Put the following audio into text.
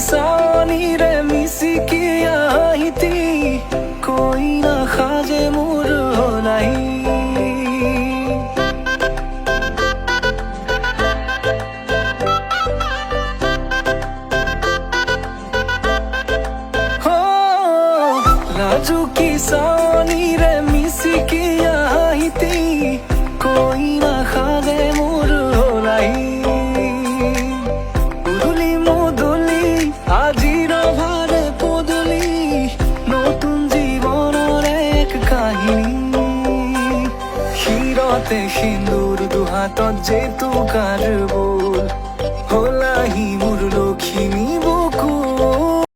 सानी रे मिसी किया हिती कोई ना खाजे मुर होलाई हो लाजू की सानी रे मिसी किया हिती कोई ना खाजे मुर होलाई সিন্দুর দুহাতত যে তো কার বোল